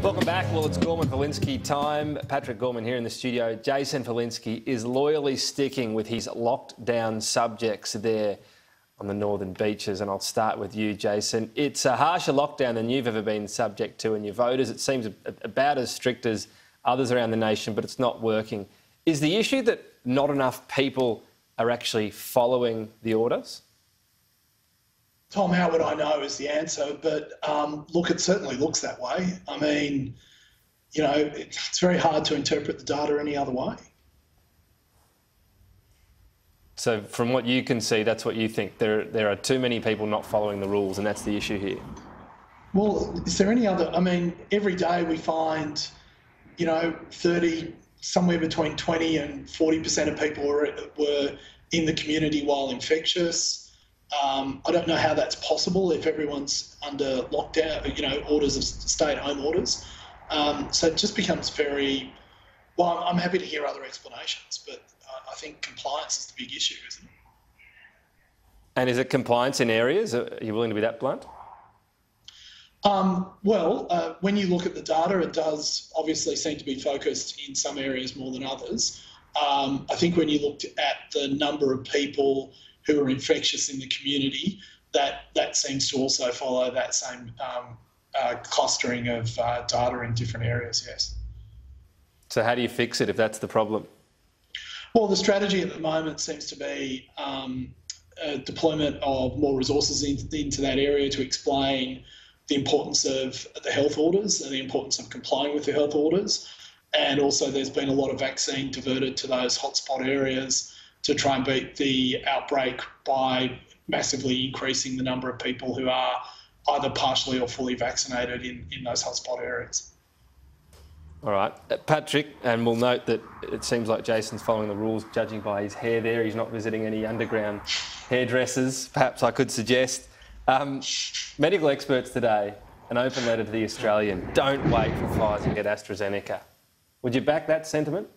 Welcome back. Well, it's Gorman Falinski time. Patrick Gorman here in the studio. Jason Falinski is loyally sticking with his locked down subjects there on the northern beaches. And I'll start with you, Jason. It's a harsher lockdown than you've ever been subject to, and your voters, it seems about as strict as others around the nation, but it's not working. Is the issue that not enough people are actually following the orders? Tom, how would I know is the answer, but look, it certainly looks that way. I mean, you know, it's very hard to interpret the data any other way. So from what you can see, that's what you think. There are too many people not following the rules, and that's the issue here. Well, is there any other? I mean, every day we find, you know, somewhere between 20 and 40% of people were in the community while infectious. I don't know how that's possible if everyone's under lockdown, you know, orders of stay-at-home orders. So it just becomes very, well, I'm happy to hear other explanations, but I think compliance is the big issue, isn't it? And is it compliance in areas? Are you willing to be that blunt? When you look at the data, it does obviously seem to be focused in some areas more than others. I think when you looked at the number of people who are infectious in the community, that seems to also follow that same clustering of data in different areas, yes. So how do you fix it if that's the problem? Well, the strategy at the moment seems to be deployment of more resources into that area to explain the importance of the health orders and the importance of complying with the health orders. And also there's been a lot of vaccine diverted to those hotspot areas to try and beat the outbreak by massively increasing the number of people who are either partially or fully vaccinated in those hotspot areas. All right. Patrick, and we'll note that it seems like Jason's following the rules, judging by his hair there. He's not visiting any underground hairdressers, perhaps I could suggest. Medical experts today, an open letter to the Australian. Don't wait for Pfizer, get AstraZeneca. Would you back that sentiment?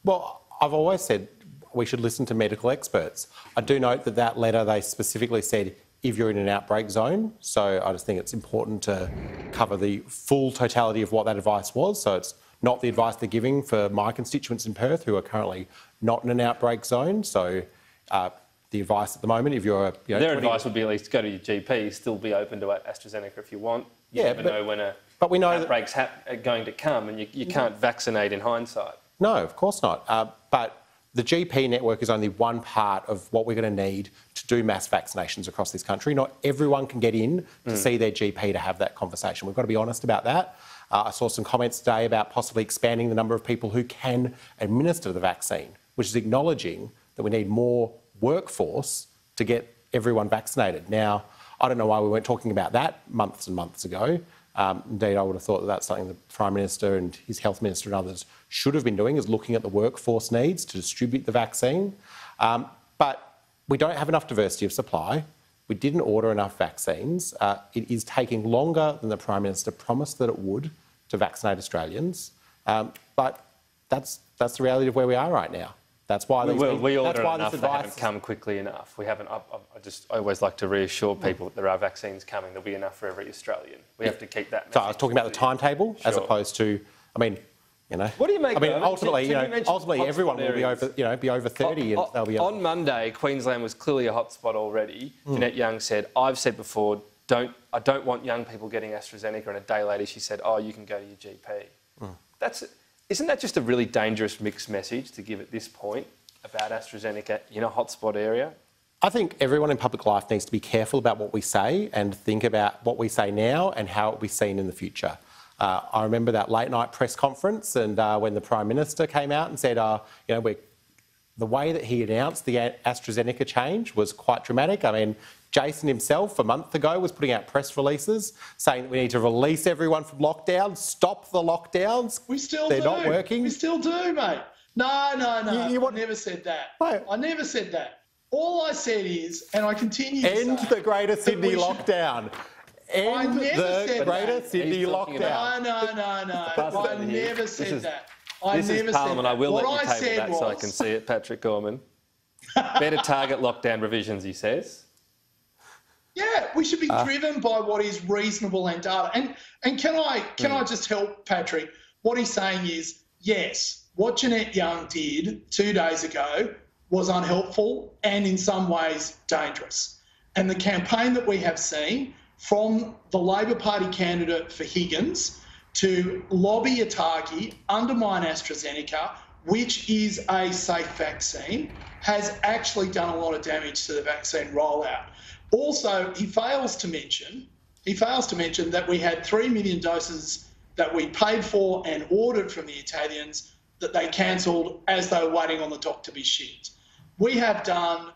Well, I've always said we should listen to medical experts. I do note that letter, they specifically said if you're in an outbreak zone. So I just think it's important to cover the full totality of what that advice was. So it's not the advice they're giving for my constituents in Perth who are currently not in an outbreak zone. So the advice at the moment, if you're... You know, their advice would be at least go to your GP, still be open to AstraZeneca if you want. You never know when outbreak's going to come, and you can't vaccinate in hindsight. No, of course not. But the GP network is only one part of what we're going to need to do mass vaccinations across this country. Not everyone can get in to see their GP to have that conversation. We've got to be honest about that. I saw some comments today about possibly expanding the number of people who can administer the vaccine, which is acknowledging that we need more workforce to get everyone vaccinated. Now, I don't know why we weren't talking about that months and months ago. Indeed, I would have thought that that's something the Prime Minister and his Health Minister and others should have been doing, is looking at the workforce needs to distribute the vaccine. But we don't have enough diversity of supply. We didn't order enough vaccines. It is taking longer than the Prime Minister promised that it would to vaccinate Australians. But that's the reality of where we are right now. That's why we order enough. They haven't come quickly enough. We haven't. I always like to reassure people that there are vaccines coming. There'll be enough for every Australian. We have to keep that message. So I was talking about the timetable, as opposed to, I mean, you know. What do you make? I mean, of ultimately, everyone will be over 30, and they'll be on Monday. Queensland was clearly a hotspot already. Jeanette Young said, "I've said before, I don't want young people getting AstraZeneca." And a day later, she said, "Oh, you can go to your GP." Isn't that just a really dangerous mixed message to give at this point about AstraZeneca in a hotspot area? I think everyone in public life needs to be careful about what we say and think about what we say now and how it will be seen in the future. I remember that late night press conference and when the Prime Minister came out and said, the way that he announced the AstraZeneca change was quite dramatic. I mean, Jason himself a month ago was putting out press releases saying that we need to release everyone from lockdown, stop the lockdowns. We still They're not working. We still do, mate. No. I never said that. Mate. I never said that. All I said is, and I continue to say... End the Greater Sydney lockdown. End the Greater Sydney lockdown. No. I never said that. This is Parliament. I will let you table that so I can see it, Patrick Gorman. Better target lockdown revisions, he says. Yeah, we should be driven by what is reasonable and data. And can I just help Patrick? What he's saying is, yes, what Jeanette Young did 2 days ago was unhelpful and in some ways dangerous. And the campaign that we have seen from the Labor Party candidate for Higgins to lobby Atagi, undermine AstraZeneca, which is a safe vaccine, has actually done a lot of damage to the vaccine rollout. Also, he fails to mention that we had 3 million doses that we paid for and ordered from the Italians that they cancelled as they were waiting on the dock to be shipped. We have done,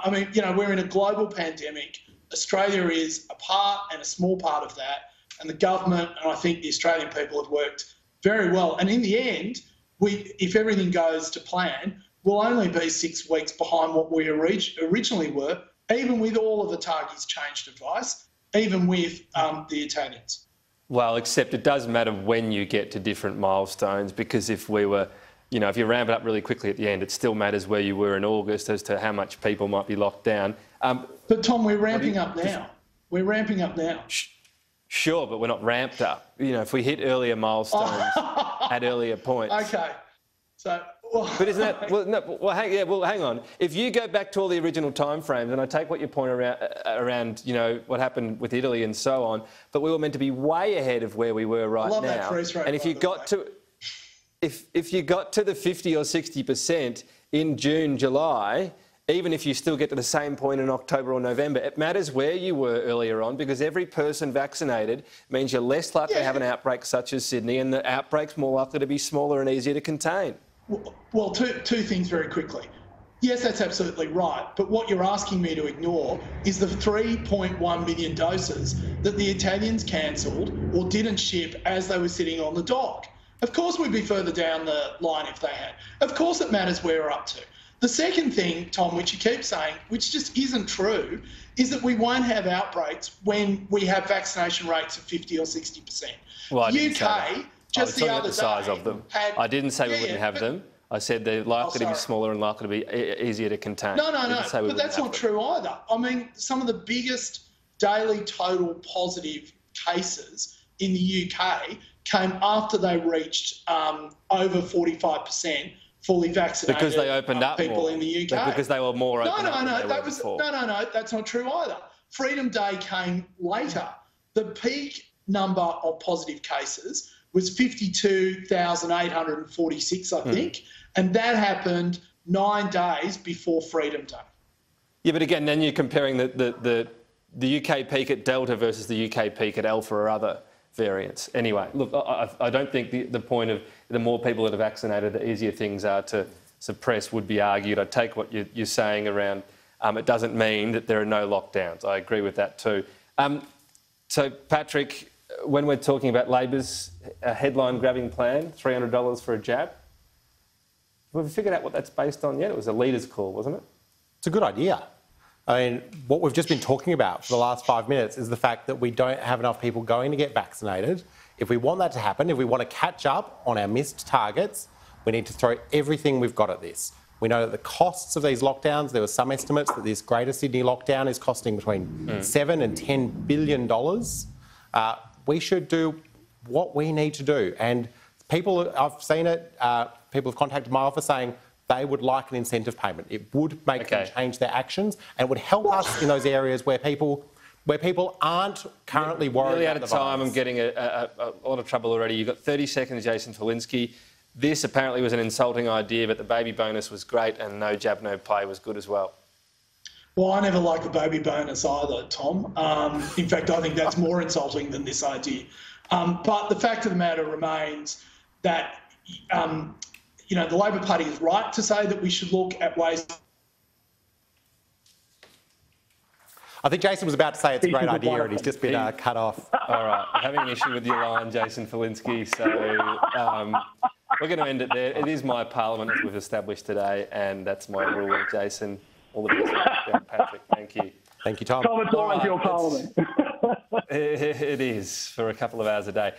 we're in a global pandemic. Australia is a part and a small part of that. And the government, and I think the Australian people have worked very well. And in the end, if everything goes to plan, we'll only be 6 weeks behind what we originally were, even with all of Atagi's changed advice, even with the Italians. Well, except it does matter when you get to different milestones, because if we were, if you ramp it up really quickly at the end, it still matters where you were in August as to how much people might be locked down. But Tom, we're ramping up now. We're ramping up now. Sure, but we're not ramped up. If we hit earlier milestones at earlier points. Okay. So... But isn't that... hang on. If you go back to all the original timeframes, and I take what your point around what happened with Italy and so on, but we were meant to be way ahead of where we were right now. That freeze rate, and if you got to... If you got to the 50 or 60% in June, July, even if you still get to the same point in October or November, it matters where you were earlier on, because every person vaccinated means you're less likely to have an outbreak such as Sydney, and the outbreak's more likely to be smaller and easier to contain. Well, two things very quickly. Yes, that's absolutely right. But what you're asking me to ignore is the 3.1 million doses that the Italians cancelled or didn't ship as they were sitting on the dock. Of course, we'd be further down the line if they had. Of course, it matters where we're up to. The second thing, Tom, which you keep saying, which just isn't true, is that we won't have outbreaks when we have vaccination rates of 50 or 60%. Well, I didn't say UK, that. just the other the size day, of them. I didn't say we wouldn't have them. I said they're likely to be smaller and likely to be easier to contain. No, but that's not true either. I mean, some of the biggest daily total positive cases in the UK came after they reached over 45% fully vaccinated because they opened up people more. in the UK. Because they were more open No, that's not true either. Freedom Day came later. The peak number of positive cases was 52,846, I think, and that happened 9 days before Freedom Day. Yeah, but again, then you're comparing the UK peak at Delta versus the UK peak at Alpha or other variants. Anyway, look, I don't think the point of the more people that are vaccinated, the easier things are to suppress would be argued. I take what you're saying around it doesn't mean that there are no lockdowns. I agree with that too. So, Patrick, when we're talking about Labor's headline-grabbing plan, $300 for a jab, have we figured out what that's based on yet? It was a leader's call, wasn't it? It's a good idea. I mean, what we've just been talking about for the last 5 minutes is the fact that we don't have enough people going to get vaccinated. If we want that to happen, if we want to catch up on our missed targets, we need to throw everything we've got at this. We know that the costs of these lockdowns, there were some estimates that this Greater Sydney lockdown is costing between $7 and $10 billion. We should do what we need to do. And people, I've seen it, people have contacted my office saying they would like an incentive payment. It would make them change their actions, and it would help us in those areas where people aren't currently worried really about out of the time. virus. I'm getting a lot of trouble already. You've got 30 seconds, Jason Falinski. This apparently was an insulting idea, but the baby bonus was great, and no jab, no play was good as well. Well, I never liked the baby bonus either, Tom. In fact, I think that's more insulting than this idea. But the fact of the matter remains that, the Labor Party is right to say that we should look at ways. I think Jason was about to say it's a great idea and he's just been cut off. All right, having an issue with your line, Jason Falinski, so we're going to end it there. It is my parliament, as we've established today, and that's my rule, Jason. All the best, Patrick. Thank you. Thank you, Tom. Tom, it's always your parliament. It is, for a couple of hours a day.